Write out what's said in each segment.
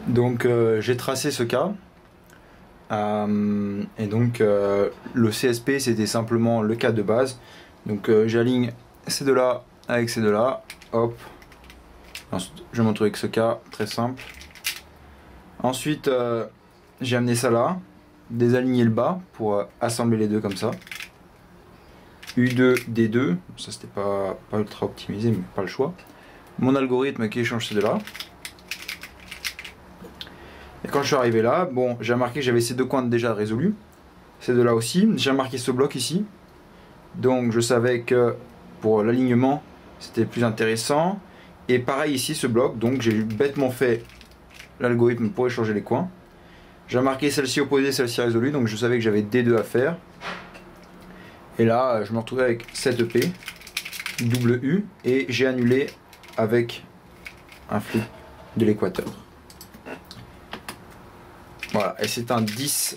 Donc j'ai tracé ce cas. Et donc le CSP c'était simplement le cas de base. Donc j'aligne ces deux là avec ces deux là. Hop. Ensuite, je montre avec ce cas très simple. Ensuite j'ai amené ça là. Désaligner le bas pour assembler les deux comme ça. U2, D2, ça c'était pas ultra optimisé mais pas le choix. Mon algorithme qui échange ces deux là. Et quand je suis arrivé là, bon, j'ai remarqué que j'avais ces deux coins déjà résolus. Ces deux là aussi. J'ai remarqué ce bloc ici. Donc je savais que pour l'alignement c'était plus intéressant. Et pareil ici ce bloc, donc j'ai bêtement fait l'algorithme pour échanger les coins. J'ai remarqué celle-ci opposée, celle-ci résolue, donc je savais que j'avais D2 à faire. Et là, je me retrouvais avec cette EP, double U, et j'ai annulé avec un flip de l'équateur. Voilà, et c'est un 10-29.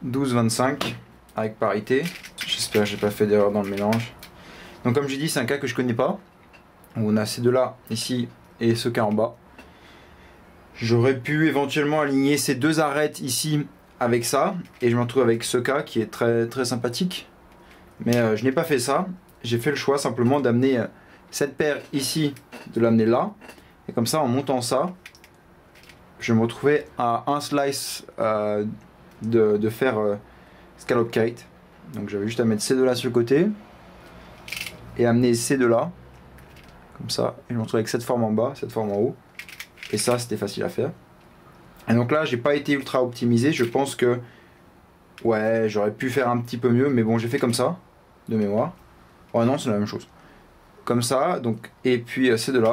« 12-25 avec parité. J'espère que j'ai pas fait d'erreur dans le mélange. Donc comme j'ai dit, c'est un cas que je connais pas. On a ces deux là ici et ce cas en bas. J'aurais pu éventuellement aligner ces deux arêtes ici avec ça et je me retrouve avec ce cas qui est très sympathique. Mais je n'ai pas fait ça. J'ai fait le choix simplement d'amener cette paire ici, de l'amener là. Et comme ça, en montant ça, je me retrouvais à un slice de faire scallop kite. Donc j'avais juste à mettre ces deux là sur le côté et amener ces deux là comme ça, et je me retrouve avec cette forme en bas, cette forme en haut, et ça c'était facile à faire. Et donc là j'ai pas été ultra optimisé, je pense que ouais j'aurais pu faire un petit peu mieux, mais bon j'ai fait comme ça de mémoire. Oh non, c'est la même chose comme ça. Donc et puis ces deux là,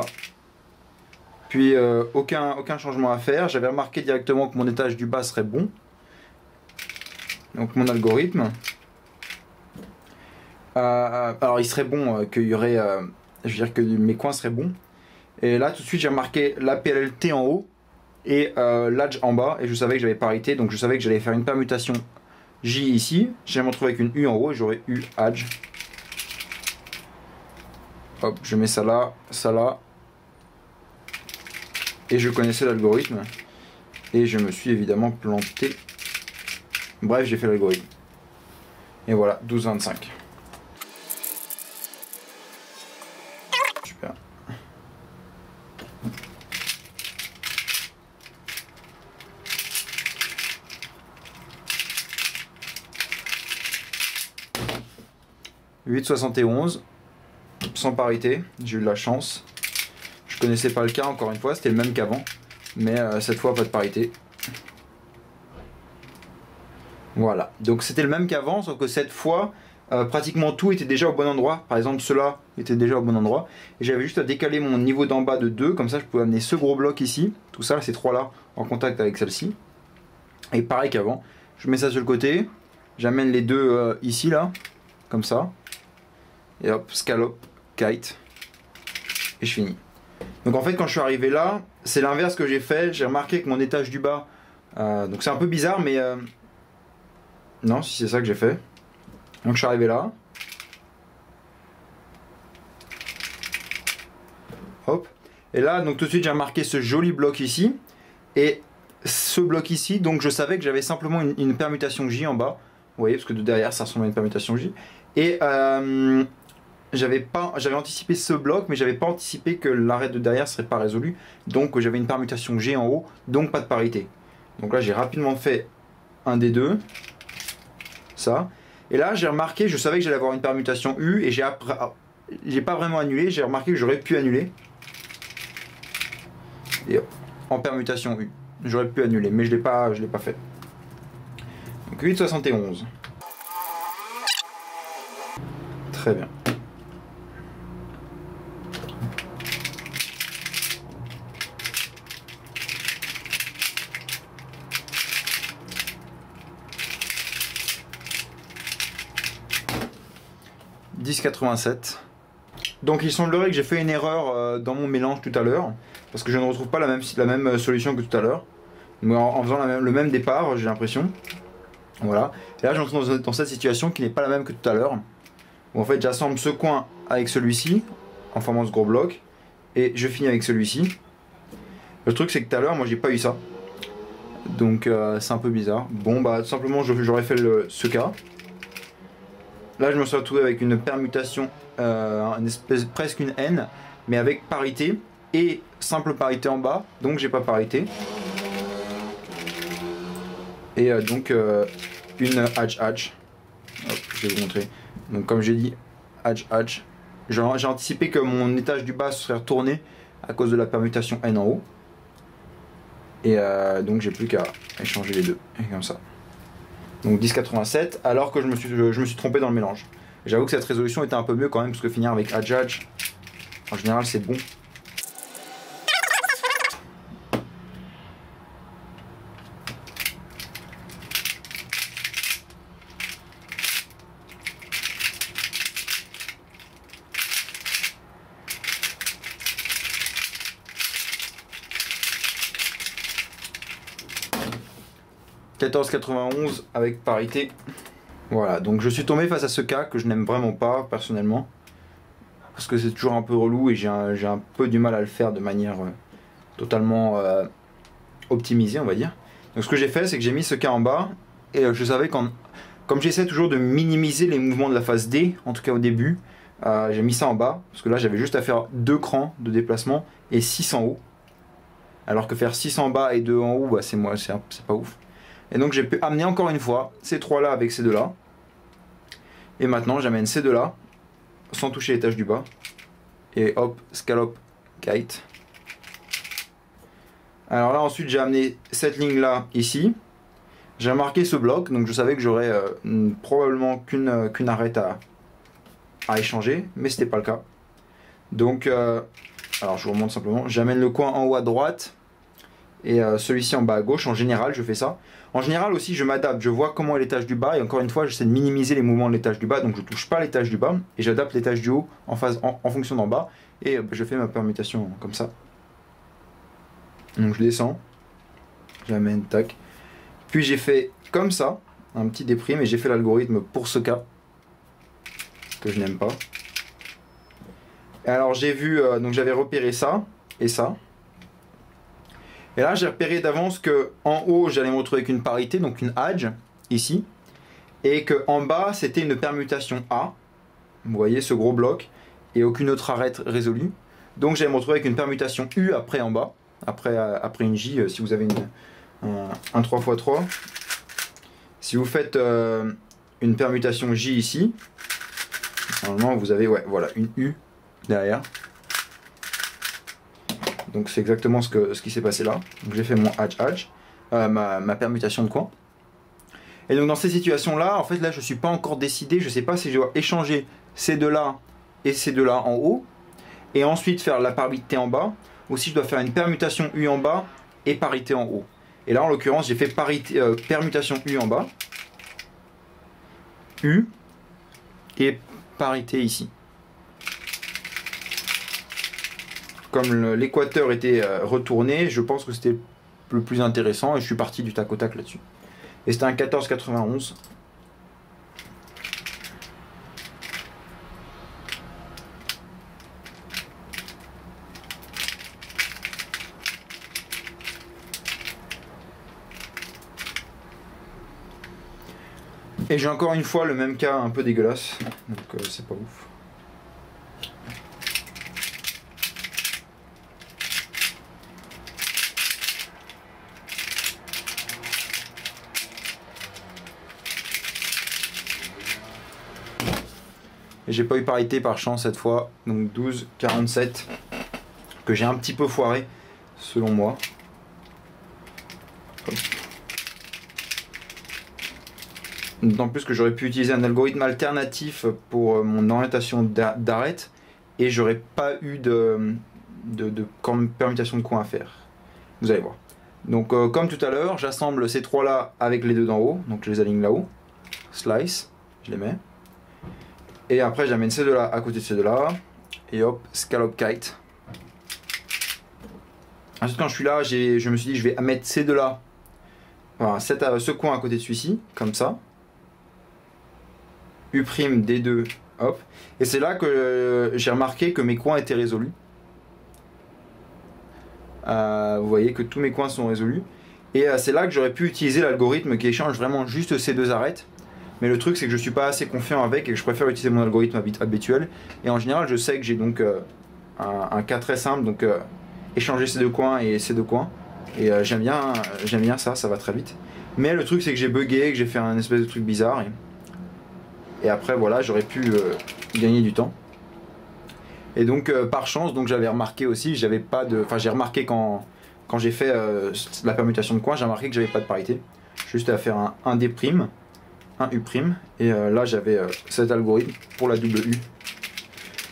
puis aucun changement à faire. J'avais remarqué directement que mon étage du bas serait bon. Donc mon algorithme, alors il serait bon, qu'il y aurait, je veux dire que mes coins seraient bons. Et là tout de suite j'ai remarqué la PLLT en haut et l'adj en bas, et je savais que j'avais parité, donc je savais que j'allais faire une permutation J ici. J'allais me retrouver avec une U en haut et j'aurais U adj. Hop, je mets ça là, et je connaissais l'algorithme et je me suis évidemment planté. Bref, j'ai fait l'algorithme. Et voilà, 12-25. Super. « 8,71 » sans parité, j'ai eu de la chance. Je connaissais pas le cas, encore une fois, c'était le même qu'avant, mais cette fois pas de parité. Voilà, donc c'était le même qu'avant, sauf que cette fois, pratiquement tout était déjà au bon endroit. Par exemple, cela était déjà au bon endroit. Et j'avais juste à décaler mon niveau d'en bas de 2, comme ça je pouvais amener ce gros bloc ici, tout ça, ces trois là, en contact avec celle-ci. Et pareil qu'avant, je mets ça sur le côté, j'amène les deux ici, là, comme ça. Et hop, scallop, kite, et je finis. Donc en fait, quand je suis arrivé là, c'est l'inverse que j'ai fait. J'ai remarqué que mon étage du bas, donc c'est un peu bizarre, mais... non, si c'est ça que j'ai fait. Donc je suis arrivé là. Hop. Et là, donc tout de suite, j'ai remarqué ce joli bloc ici. Et ce bloc ici, donc je savais que j'avais simplement une permutation J en bas. Vous voyez, parce que de derrière, ça ressemble à une permutation J. Et j'avais anticipé ce bloc, mais j'avais pas anticipé que l'arrêt de derrière serait pas résolu. Donc j'avais une permutation G en haut, donc pas de parité. Donc là, j'ai rapidement fait un des deux. Ça. Et là, j'ai remarqué, je savais que j'allais avoir une permutation U, et j'ai pas vraiment annulé, j'ai remarqué que j'aurais pu annuler. Et en permutation U. J'aurais pu annuler, mais je l'ai pas fait. Donc 8,71. Très bien. « 10,87 » Donc il semblerait que j'ai fait une erreur dans mon mélange tout à l'heure, parce que je ne retrouve pas la même solution que tout à l'heure. En faisant le même départ, j'ai l'impression. Voilà. Et là je me retrouve dans cette situation qui n'est pas la même que tout à l'heure. Où en fait j'assemble ce coin avec celui-ci, en formant ce gros bloc, et je finis avec celui-ci. Le truc c'est que tout à l'heure moi j'ai pas eu ça. Donc c'est un peu bizarre. Bon bah tout simplement j'aurais fait ce cas. Là je me suis retrouvé avec une permutation, une espèce, presque une N, mais avec parité et simple parité en bas, donc j'ai pas parité. Et donc une hatch. Hop, je vais vous montrer. Donc comme j'ai dit, hatch. J'ai anticipé que mon étage du bas serait retourné à cause de la permutation N en haut. Et donc j'ai plus qu'à échanger les deux, et comme ça. Donc 10,87 alors que je me suis trompé dans le mélange. J'avoue que cette résolution était un peu mieux quand même parce que finir avec hatch en général c'est bon. « 14,91 avec parité. » Voilà, donc je suis tombé face à ce cas que je n'aime vraiment pas personnellement. Parce que c'est toujours un peu relou et j'ai un peu du mal à le faire de manière totalement optimisée, on va dire. Donc ce que j'ai fait, c'est que j'ai mis ce cas en bas. Et je savais comme j'essaie toujours de minimiser les mouvements de la phase D, en tout cas au début, j'ai mis ça en bas. Parce que là j'avais juste à faire 2 crans de déplacement et 6 en haut. Alors que faire 6 en bas et 2 en haut, bah, c'est pas ouf. Et donc j'ai pu amener encore une fois ces trois là avec ces deux là. Et maintenant j'amène ces deux là sans toucher l'étage du bas. Et hop, scallop, kite. Alors là ensuite j'ai amené cette ligne là ici. J'ai marqué ce bloc, donc je savais que j'aurais probablement qu'une arête à échanger, mais c'était pas le cas. Donc alors je vous remonte simplement, j'amène le coin en haut à droite. Et celui-ci en bas à gauche. En général je fais ça. En général aussi je m'adapte, je vois comment est l'étage du bas. Et encore une fois j'essaie de minimiser les mouvements de l'étage du bas. Donc je touche pas l'étage du bas. Et j'adapte l'étage du haut en fonction d'en bas. Et je fais ma permutation comme ça. Donc je descends. J'amène, tac. Puis j'ai fait comme ça. Un petit déprime. Et j'ai fait l'algorithme pour ce cas. Que je n'aime pas. Et alors j'ai vu, donc j'avais repéré ça. Et ça. Et là, j'ai repéré d'avance que en haut, j'allais me retrouver avec une parité, donc une edge, ici. Et que en bas, c'était une permutation A. Vous voyez ce gros bloc. Et aucune autre arête résolue. Donc, j'allais me retrouver avec une permutation U après en bas. Après une J, si vous avez un 3x3. Si vous faites une permutation J ici, normalement, vous avez voilà, une U derrière. Donc c'est exactement ce qui s'est passé là. Donc j'ai fait mon hatch, ma permutation de coin. Et donc dans ces situations là, en fait là je suis pas encore décidé, je sais pas si je dois échanger ces deux là et ces deux là en haut, et ensuite faire la parité en bas, ou si je dois faire une permutation U en bas et parité en haut. Et là en l'occurrence j'ai fait permutation U en bas, U, et parité ici. Comme l'équateur était retourné, je pense que c'était le plus intéressant et je suis parti du tac au tac là-dessus. Et c'était un 14,91. Et j'ai encore une fois le même cas un peu dégueulasse, donc c'est pas ouf. Et j'ai pas eu parité par chance cette fois, donc 12,47 que j'ai un petit peu foiré selon moi. D'autant plus que j'aurais pu utiliser un algorithme alternatif pour mon orientation d'arête et j'aurais pas eu de permutation de coin à faire. Vous allez voir. Donc comme tout à l'heure, j'assemble ces trois là avec les deux d'en haut, donc je les aligne là-haut. Slice, je les mets. Et après j'amène ces deux là à côté de ces deux là. Et hop, scallop kite. Ensuite quand je suis là, je me suis dit je vais mettre ces deux là, enfin, ce coin à côté de celui-ci, comme ça. U' D2, hop. Et c'est là que j'ai remarqué que mes coins étaient résolus. Vous voyez que tous mes coins sont résolus. Et c'est là que j'aurais pu utiliser l'algorithme qui échange vraiment juste ces deux arêtes. Mais le truc c'est que je suis pas assez confiant avec et que je préfère utiliser mon algorithme habituel. Et en général je sais que j'ai donc un cas très simple, donc échanger ces deux coins et ces deux coins. Et j'aime bien ça, ça va très vite. Mais le truc c'est que j'ai bugué, que j'ai fait un espèce de truc bizarre. Et après voilà, j'aurais pu gagner du temps. Et donc par chance, donc j'avais remarqué aussi, j'ai remarqué quand j'ai fait la permutation de coins, j'ai remarqué que j'avais pas de parité. Juste à faire un D', un U', et là j'avais cet algorithme pour la double U,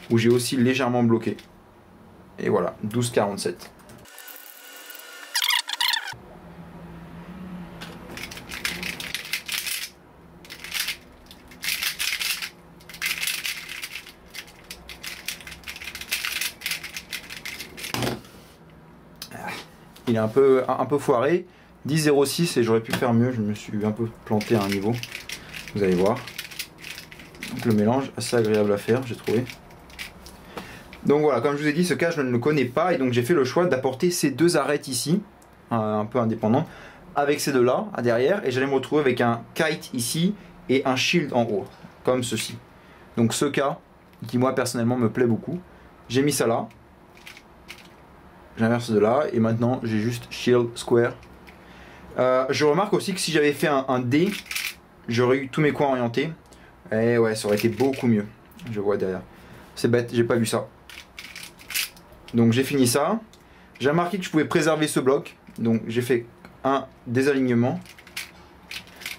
où j'ai aussi légèrement bloqué. Et voilà, 12,47. Il est un peu foiré, 10,06 et j'aurais pu faire mieux, je me suis un peu planté à un niveau, vous allez voir. Donc le mélange assez agréable à faire, j'ai trouvé. Donc voilà, comme je vous ai dit, ce cas je ne le connais pas et donc j'ai fait le choix d'apporter ces deux arêtes ici, un peu indépendants, avec ces deux là à derrière, et j'allais me retrouver avec un kite ici et un shield en haut, comme ceci. Donc ce cas, qui moi personnellement me plaît beaucoup, j'ai mis ça là. J'inverse de là et maintenant j'ai juste shield square. Je remarque aussi que si j'avais fait un D, j'aurais eu tous mes coins orientés. Et ouais, ça aurait été beaucoup mieux. Je vois derrière. C'est bête, j'ai pas vu ça. Donc j'ai fini ça. J'ai remarqué que je pouvais préserver ce bloc. Donc j'ai fait un désalignement.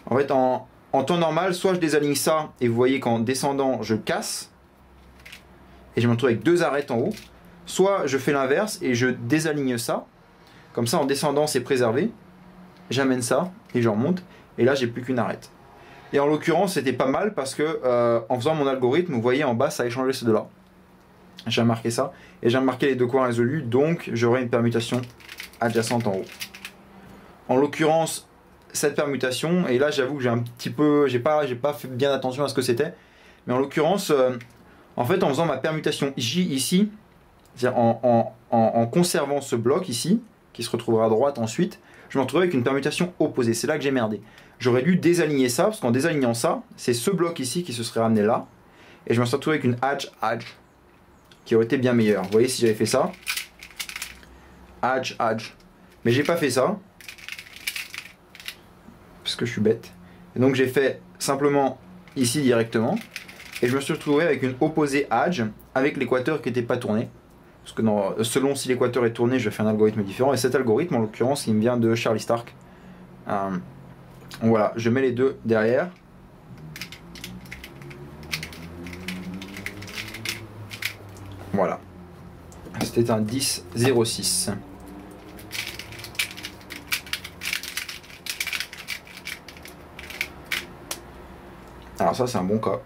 En fait, en temps normal, soit je désaligne ça et vous voyez qu'en descendant, je casse. Et je me retrouve avec deux arêtes en haut. Soit je fais l'inverse et je désaligne ça. Comme ça, en descendant, c'est préservé. J'amène ça et je remonte. Et là, j'ai plus qu'une arête. Et en l'occurrence, c'était pas mal parce que en faisant mon algorithme, vous voyez en bas, ça a échangé ces deux-là. J'ai remarqué ça. Et j'ai remarqué les deux coins résolus. Donc, j'aurai une permutation adjacente en haut. En l'occurrence, cette permutation, et là, j'avoue que j'ai un petit peu... J'ai pas fait bien attention à ce que c'était. Mais en l'occurrence, en fait, en faisant ma permutation J ici, c'est-à-dire en conservant ce bloc ici, qui se retrouvera à droite ensuite, je me retrouve avec une permutation opposée. C'est là que j'ai merdé. J'aurais dû désaligner ça, parce qu'en désalignant ça, c'est ce bloc ici qui se serait ramené là. Et je me suis retrouvé avec une edge, qui aurait été bien meilleure. Vous voyez, si j'avais fait ça, edge. Mais j'ai pas fait ça, parce que je suis bête. Et donc j'ai fait simplement ici directement. Et je me suis retrouvé avec une opposée edge, avec l'équateur qui n'était pas tourné. Parce que selon si l'équateur est tourné, je fais un algorithme différent. Et cet algorithme, en l'occurrence, il me vient de Charlie Stark. Voilà, je mets les deux derrière. Voilà. C'était un 10,06. Alors ça, c'est un bon cas.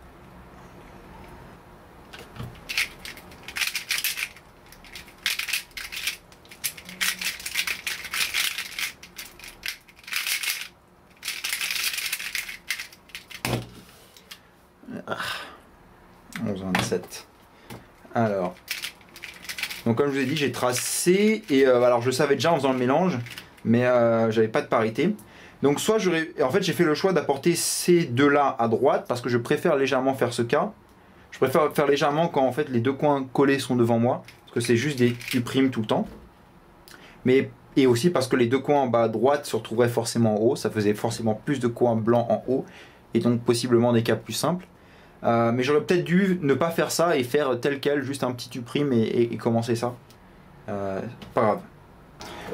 Ah. 11,27. Alors, donc comme je vous ai dit, j'ai tracé et alors je savais déjà en faisant le mélange, mais j'avais pas de parité. Donc soit en fait j'ai fait le choix d'apporter ces deux là à droite parce que je préfère légèrement faire ce cas. Je préfère faire légèrement quand en fait les deux coins collés sont devant moi, parce que c'est juste des U' tout le temps. Et aussi parce que les deux coins en bas à droite se retrouveraient forcément en haut, ça faisait forcément plus de coins blancs en haut, et donc possiblement des cas plus simples. Mais j'aurais peut-être dû ne pas faire ça et faire tel quel, juste un petit U' et commencer ça. Pas grave.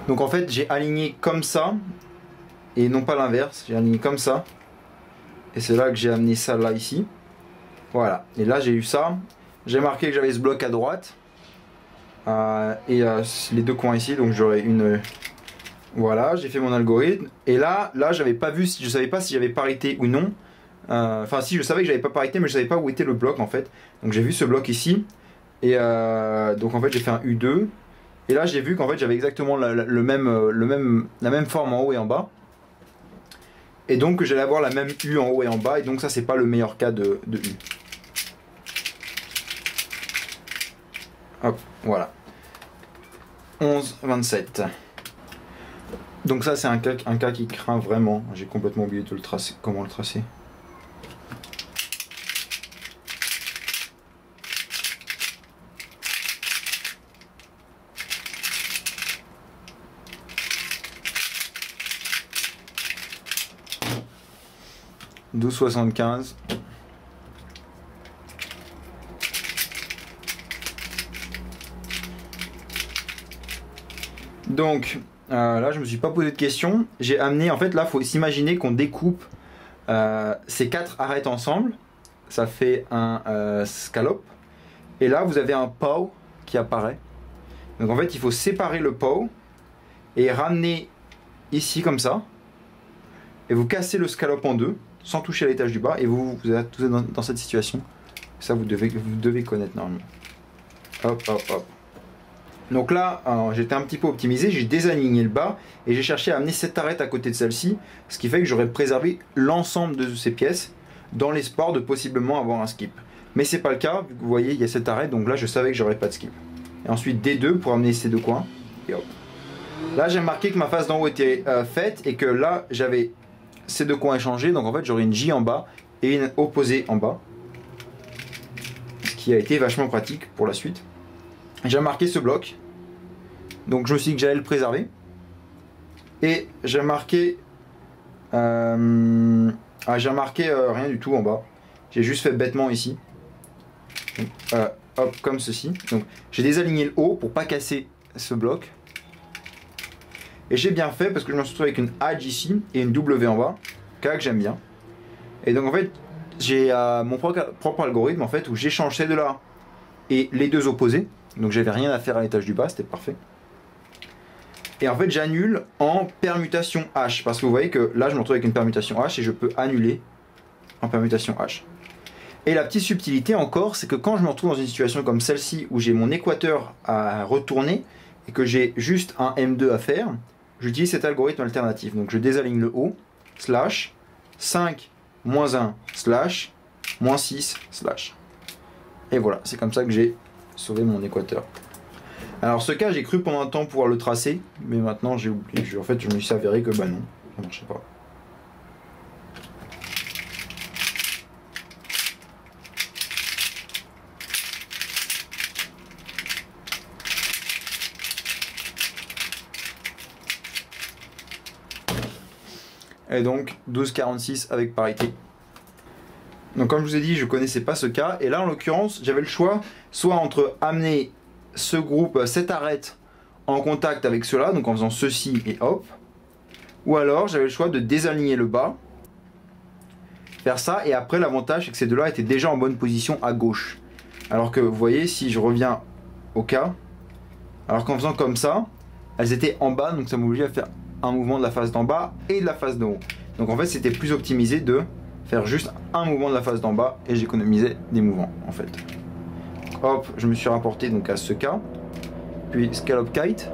Donc en fait j'ai aligné comme ça, et non pas l'inverse, j'ai aligné comme ça. Et c'est là que j'ai amené ça là ici. Voilà, et là j'ai eu ça. J'ai marqué que j'avais ce bloc à droite. Les deux coins ici, donc j'aurais une... Voilà, j'ai fait mon algorithme. Et là j'avais pas vu, je savais pas si j'avais parité ou non. Enfin si, je savais que j'avais pas parité, mais je savais pas où était le bloc en fait. Donc j'ai vu ce bloc ici. Et donc en fait j'ai fait un U2. Et là j'ai vu qu'en fait j'avais exactement la même forme en haut et en bas. Et donc j'allais avoir la même U en haut et en bas. Et donc ça c'est pas le meilleur cas de U. Hop, voilà. 11, 27. Donc ça c'est un cas qui craint vraiment. J'ai complètement oublié de le tracer. Comment le tracer? « 12,75 ». Donc là je me suis pas posé de questions. J'ai amené, en fait là faut s'imaginer qu'on découpe ces 4 arêtes ensemble. Ça fait un scallop. Et là vous avez un paw qui apparaît. Donc en fait il faut séparer le paw et ramener ici comme ça. Et vous cassez le scallop en deux sans toucher à l'étage du bas. Et vous êtes dans cette situation. Ça vous devez connaître normalement. Hop hop hop. Donc là, j'étais un petit peu optimisé, j'ai désaligné le bas et j'ai cherché à amener cette arête à côté de celle-ci, ce qui fait que j'aurais préservé l'ensemble de ces pièces dans l'espoir de possiblement avoir un skip. Mais c'est pas le cas, vu que vous voyez, il y a cette arête, donc là je savais que j'aurais pas de skip. Et ensuite D2 pour amener ces deux coins, et hop. Là j'ai marqué que ma face d'en haut était faite et que là j'avais ces deux coins échangés, donc en fait j'aurais une J en bas et une opposée en bas. Ce qui a été vachement pratique pour la suite. J'ai marqué ce bloc, donc je me suis dit que j'allais le préserver. Et j'ai marqué, rien du tout en bas. J'ai juste fait bêtement ici, donc, hop, comme ceci. Donc j'ai désaligné le haut pour pas casser ce bloc. Et j'ai bien fait parce que je me suis retrouvé avec une H ici et une W en bas, cas que j'aime bien. Et donc en fait j'ai mon propre algorithme en fait où j'échange ces deux là et les deux opposés. Donc j'avais rien à faire à l'étage du bas, c'était parfait. Et en fait j'annule en permutation H. Parce que vous voyez que là je me retrouve avec une permutation H et je peux annuler en permutation H. Et la petite subtilité encore, c'est que quand je me retrouve dans une situation comme celle-ci où j'ai mon équateur à retourner et que j'ai juste un M2 à faire, j'utilise cet algorithme alternatif. Donc je désaligne le haut, slash, 5, moins 1, slash, moins 6, slash. Et voilà, c'est comme ça que j'ai sauver mon équateur. Alors ce cas j'ai cru pendant un temps pouvoir le tracer, mais maintenant j'ai oublié. En fait je me suis avéré que bah non, ça marchait pas. Et donc 12,46 avec parité. Donc comme je vous ai dit, je connaissais pas ce cas, et là en l'occurrence j'avais le choix soit entre amener ce groupe, cette arête en contact avec cela, donc en faisant ceci et hop, ou alors j'avais le choix de désaligner le bas, faire ça, et après l'avantage c'est que ces deux là étaient déjà en bonne position à gauche. Alors que vous voyez, si je reviens au cas, alors qu'en faisant comme ça, elles étaient en bas, donc ça m'obligeait à faire un mouvement de la face d'en bas et de la face d'en haut. Donc en fait c'était plus optimisé de faire juste un mouvement de la face d'en bas et j'économisais des mouvements en fait. Hop, je me suis rapporté donc à ce cas, puis scallop kite.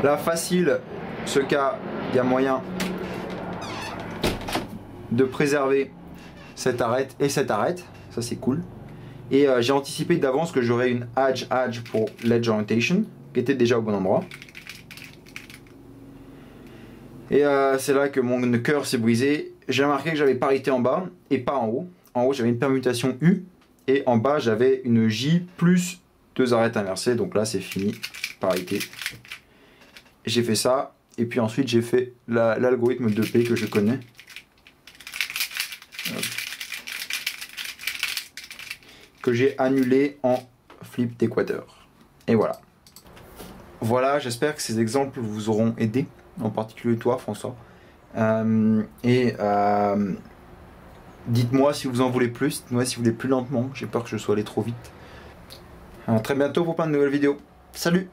Là facile, ce cas, il y a moyen de préserver cette arête et cette arête, ça c'est cool. Et j'ai anticipé d'avance que j'aurais une edge pour l'edge orientation, qui était déjà au bon endroit. Et c'est là que mon cœur s'est brisé. J'ai remarqué que j'avais parité en bas et pas en haut. En haut j'avais une permutation U et en bas j'avais une J plus deux arêtes inversées. Donc là c'est fini, parité. J'ai fait ça et puis ensuite j'ai fait l'algorithme 2P que je connais. Que j'ai annulé en flip d'équateur. Et voilà. Voilà, j'espère que ces exemples vous auront aidé, en particulier toi François. Dites-moi si vous en voulez plus, dites-moi si vous voulez plus lentement, j'ai peur que je sois allé trop vite. À très bientôt pour plein de nouvelles vidéos. Salut!